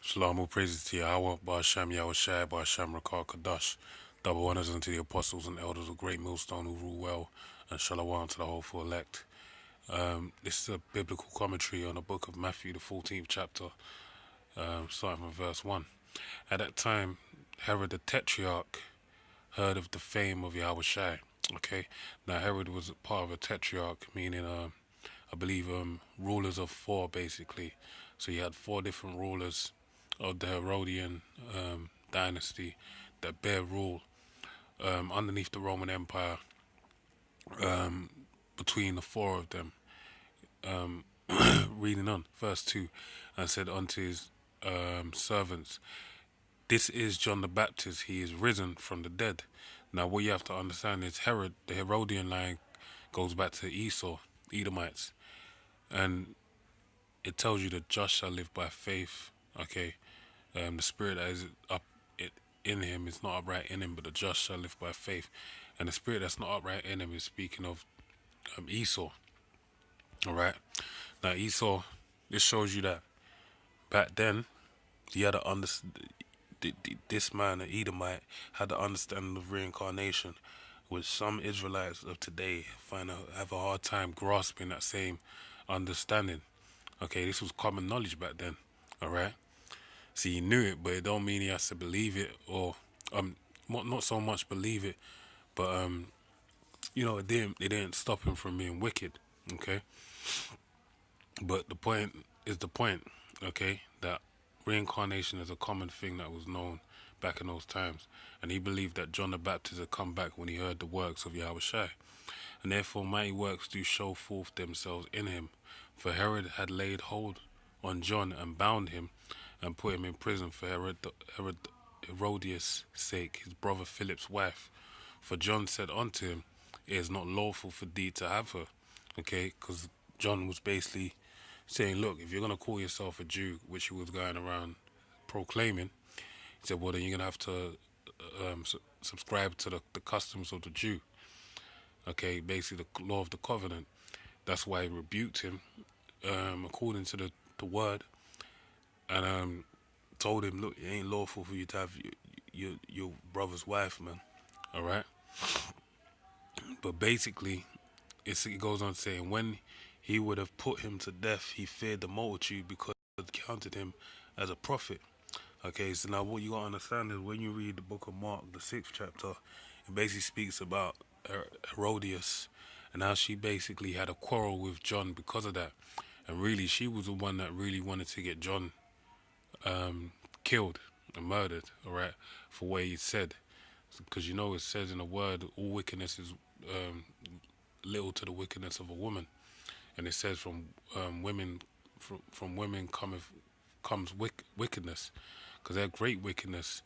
Shalom, all praises to Yahweh, Ba'ashem Yahushai, Ba'ashem Rakar Kadash. Double honors unto the apostles and elders of Great Millstone who rule well, and shalom to the hopeful elect. This is a biblical commentary on the book of Matthew, the 14th chapter, starting from verse 1. At that time, Herod the Tetrarch heard of the fame of Yahushai. Okay, now Herod was a part of a tetrarch, meaning, I believe, rulers of four, basically. So you had four different rulers of the Herodian dynasty that bear rule underneath the Roman Empire between the four of them. Reading on, verse 2, and said unto his servants, this is John the Baptist, he is risen from the dead. Now what you have to understand is Herod, the Herodian line, goes back to Esau, Edomites. And it tells you that just shall live by faith. Okay, the spirit that is up in him is not upright in him, but the just shall live by faith. And the spirit that's not upright in him is speaking of Esau. All right. Now Esau, this shows you that back then he had to this man, the Edomite, had the understanding of reincarnation, which some Israelites of today have a hard time grasping that same understanding. Okay, this was common knowledge back then. All right. See, he knew it, but it don't mean he has to believe it, or not so much believe it, but it didn't stop him from being wicked. Okay, but the point is the point. Okay, that reincarnation is a common thing that was known back in those times, and he believed that John the Baptist had come back when he heard the works of Yahweh Shai, and therefore mighty works do show forth themselves in him. For Herod had laid hold on John and bound him and put him in prison for Herodias' sake, his brother Philip's wife. For John said unto him, it is not lawful for thee to have her. Okay, because John was basically saying, look, if you're going to call yourself a Jew, which he was going around proclaiming, he said, well, then you're going to have to subscribe to the customs of the Jew. Okay, basically the law of the covenant. That's why he rebuked him according to the word, and told him, look, it ain't lawful for you to have your brother's wife, man. All right. But basically, it goes on saying, when he would have put him to death, he feared the multitude because they counted him as a prophet. Okay, so now what you gotta understand is when you read the book of Mark, the 6th chapter, it basically speaks about Herodias and how she basically had a quarrel with John because of that. And really, she was the one that really wanted to get John killed and murdered, all right, for what he said. Because it says in the word, all wickedness is little to the wickedness of a woman. And it says from women comes wickedness, because they're great wickedness.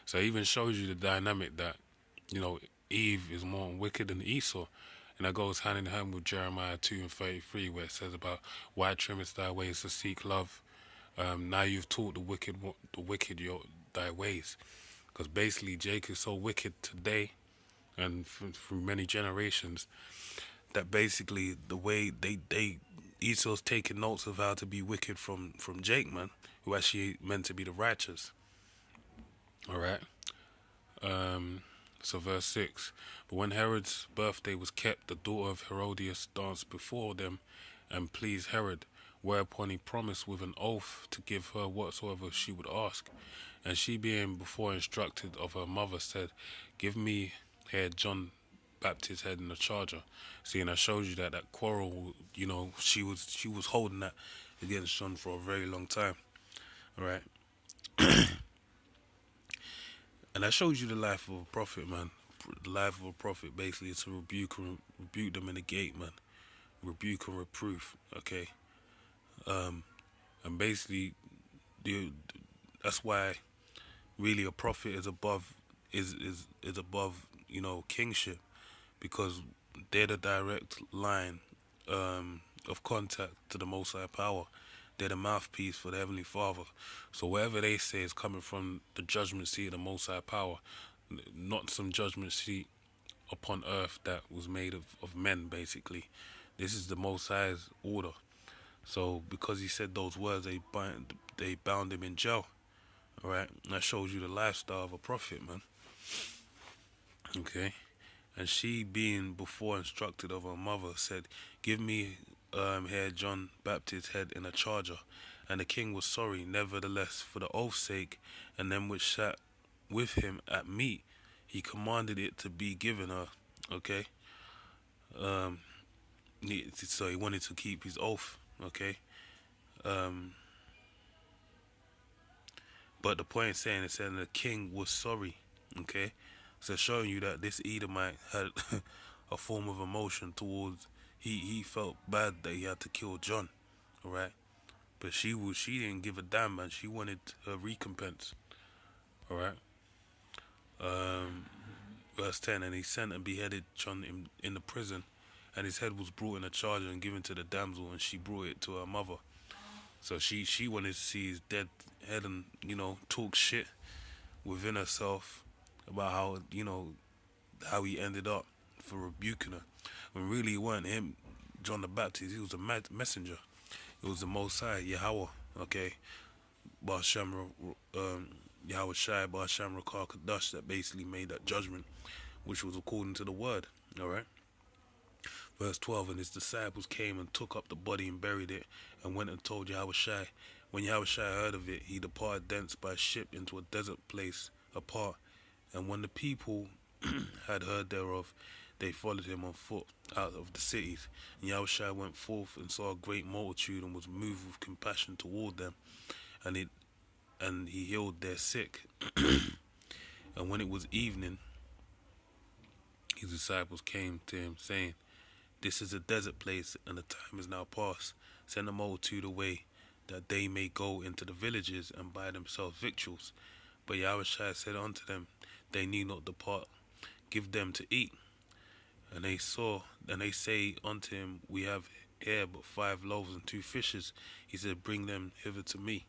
So it even shows you the dynamic that, Eve is more wicked than Esau. And that goes hand in hand with Jeremiah 2 and 33, where it says about, why trimmest thy ways to seek love? Now you've taught the wicked thy ways. Because basically Jacob's so wicked today and through many generations that basically the way they Esau's taking notes of how to be wicked from Jake, man, who actually meant to be the righteous. All right. So verse 6. But when Herod's birthday was kept, the daughter of Herodias danced before them and pleased Herod, whereupon he promised with an oath to give her whatsoever she would ask. And she, being before instructed of her mother, said, give me here John Baptist's head in the charger. See, and that shows you that quarrel, she was holding that against John for a very long time. All right. And that shows you the life of a prophet, man. The life of a prophet basically is to rebuke them in the gate, man. Rebuke and reproof, okay? And basically, that's why really a prophet is above is above kingship, because they're the direct line of contact to the Most High Power. They're the mouthpiece for the Heavenly Father. So whatever they say is coming from the judgment seat of the Most High Power, not some judgment seat upon earth that was made of men, basically. This is the Most High's order. So because he said those words, they bound him in jail. All right, that shows you the lifestyle of a prophet, man. Okay, and she, being before instructed of her mother, said, "Give me here John Baptist's head in a charger." And the king was sorry, nevertheless, for the oath's sake, and them which sat with him at meat, he commanded it to be given her. Okay, um, so he wanted to keep his oath. Okay, um, but the point saying it said the king was sorry. Okay, so showing you that this Edomite had a form of emotion towards. He felt bad that he had to kill John. All right, but she didn't give a damn, man. She wanted her recompense. All right. Um, verse 10, and he sent and beheaded John in the prison, and his head was brought in a charger and given to the damsel, and she brought it to her mother. So she wanted to see his dead head and, talk shit within herself about how, how he ended up for rebuking her. When really it wasn't him, John the Baptist, he was a messenger. It was the Most High, Yahweh, okay? Bar Shamra, Yahweh Shai, Bar Shamra Kadash, that basically made that judgment, which was according to the word, alright? Verse 12, and his disciples came and took up the body and buried it, and went and told Yahweh Shai. When Yahweh Shai heard of it, he departed thence by ship into a desert place apart. And when the people had heard thereof, they followed him on foot out of the cities. And Yahweh Shai went forth and saw a great multitude, and was moved with compassion toward them, and he healed their sick. And when it was evening, his disciples came to him, saying, This is a desert place, and the time is now past. Send the multitude away, that they may go into the villages and buy themselves victuals. But Yahushua said unto them, They need not depart, give them to eat. And they say unto him, We have here but 5 loaves and 2 fishes. He said, Bring them hither to me.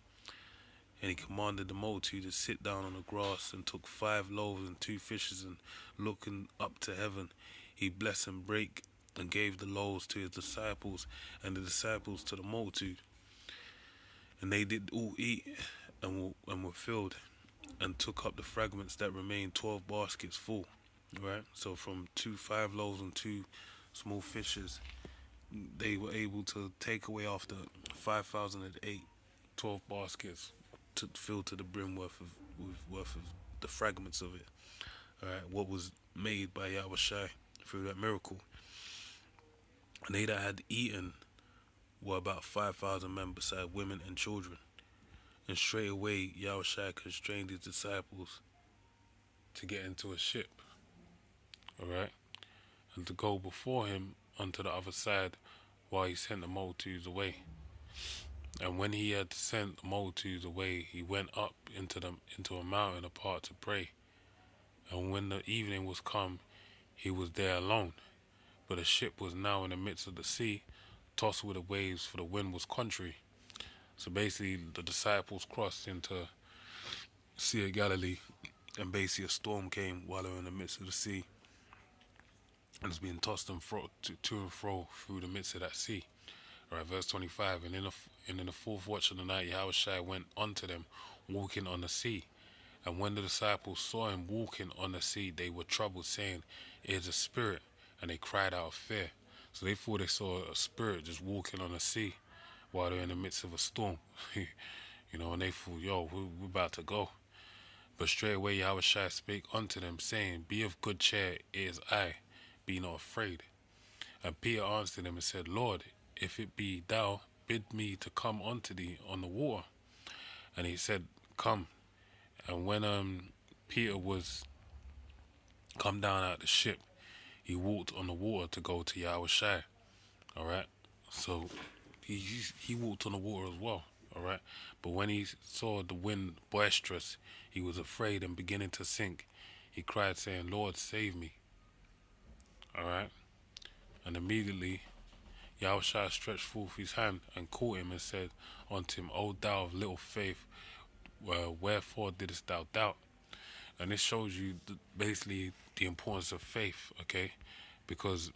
And he commanded the multitude to sit down on the grass, and took 5 loaves and 2 fishes, and looking up to heaven, he blessed and brake, and gave the loaves to his disciples, and the disciples to the multitude. And they did all eat, and were filled, and took up the fragments that remained, 12 baskets full. Right? So from 5 loaves and 2 small fishes, they were able to take away after 5,008, 12 baskets to fill to the brim worth of the fragments of it. Alright, what was made by Yahweh Shai through that miracle. And they that had eaten were about 5,000 men, beside women and children. And straightway Yahweh Shai constrained his disciples to get into a ship. Alright, and to go before him unto the other side, while he sent the multitudes away. And when he had sent the multitudes away, he went up into a mountain apart to pray. And when the evening was come, he was there alone. But the ship was now in the midst of the sea, tossed with the waves, for the wind was contrary. So basically, the disciples crossed into Sea of Galilee, and basically a storm came while they were in the midst of the sea, and it's being tossed and fro to and fro through the midst of that sea. All right, verse 25. And in the 4th watch of the night, Yahushua went unto them, walking on the sea. And when the disciples saw him walking on the sea, they were troubled, saying, It is a spirit. And they cried out of fear. So they thought they saw a spirit just walking on the sea while they're in the midst of a storm. And they thought, yo, we're about to go. But straightway Yahushua spake unto them, saying, Be of good cheer, it is I, be not afraid. And Peter answered him and said, Lord, if it be thou, bid me to come unto thee on the water. And he said, Come. And when Peter was come down out of the ship, he walked on the water to go to Yahushua. Alright? So he walked on the water as well. Alright? But when he saw the wind boisterous, he was afraid and beginning to sink. He cried, saying, Lord, save me. Alright? And immediately Yahushua stretched forth his hand and caught him and said unto him, O thou of little faith, wherefore didst thou doubt? And this shows you basically the importance of faith, okay? Because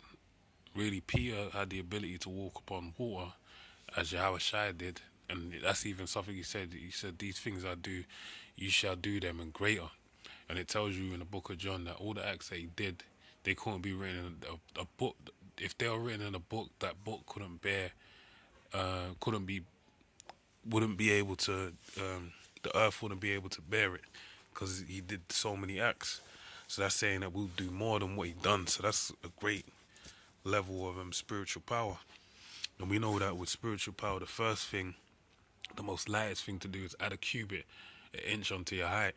really Peter had the ability to walk upon water, as Yahushua did, And that's even something he said. He said, "These things I do, you shall do them, and greater." And it tells you in the book of John that all the acts that he did, they couldn't be written in a book. If they were written in a book, that book couldn't be, wouldn't be able to, the earth wouldn't be able to bear it, because he did so many acts. So that's saying that we'll do more than what he done. So that's a great level of spiritual power. And we know that with spiritual power, the first thing, the most lightest thing to do is add a cubit, an inch onto your height.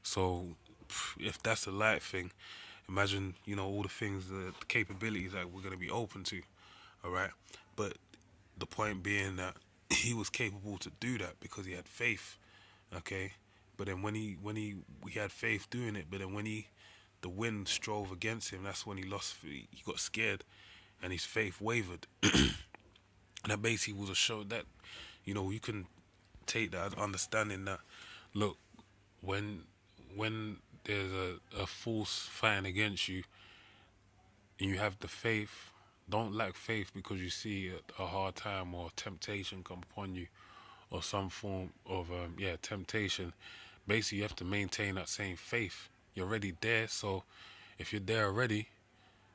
So if that's a light thing, imagine, all the things, the capabilities that we're going to be open to, all right? But the point being that he was capable to do that because he had faith, okay? But then when he had faith doing it, but then when the wind strove against him, that's when he got scared, and his faith wavered. And that basically was a show that, you can take that as understanding that, look, when there's a force fighting against you, and you have the faith, don't lack faith because you see a hard time or temptation come upon you, or some form of temptation. Basically, you have to maintain that same faith. You're already there, so if you're there already,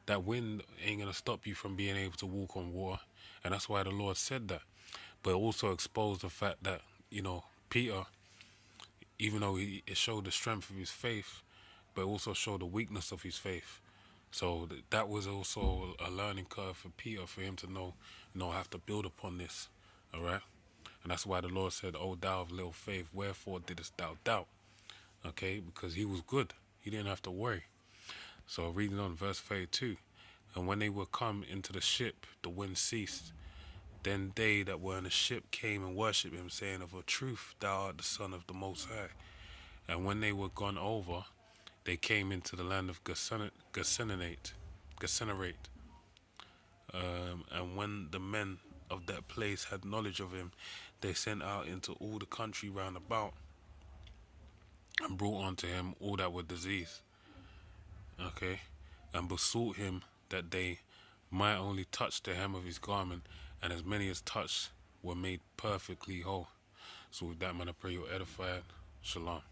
that wind ain't gonna stop you from being able to walk on water. And that's why the Lord said that. But it also exposed the fact that, Peter, even though it showed the strength of his faith, but it also showed the weakness of his faith. So that was also a learning curve for Peter, for him to know, have to build upon this, all right? And that's why the Lord said, "O thou of little faith, wherefore didst thou doubt?" Okay, because he was good. He didn't have to worry. So reading on verse 32, and when they were come into the ship, the wind ceased. Then they that were in the ship came and worshipped him, saying, "Of a truth, thou art the Son of the Most High." And when they were gone over, they came into the land of Gennesaret. And when the men of that place had knowledge of him, they sent out into all the country round about, and brought unto him all that were diseased, okay, and besought him that they might only touch the hem of his garment, and as many as touched were made perfectly whole. So with that, man, I pray you're edified. Shalom.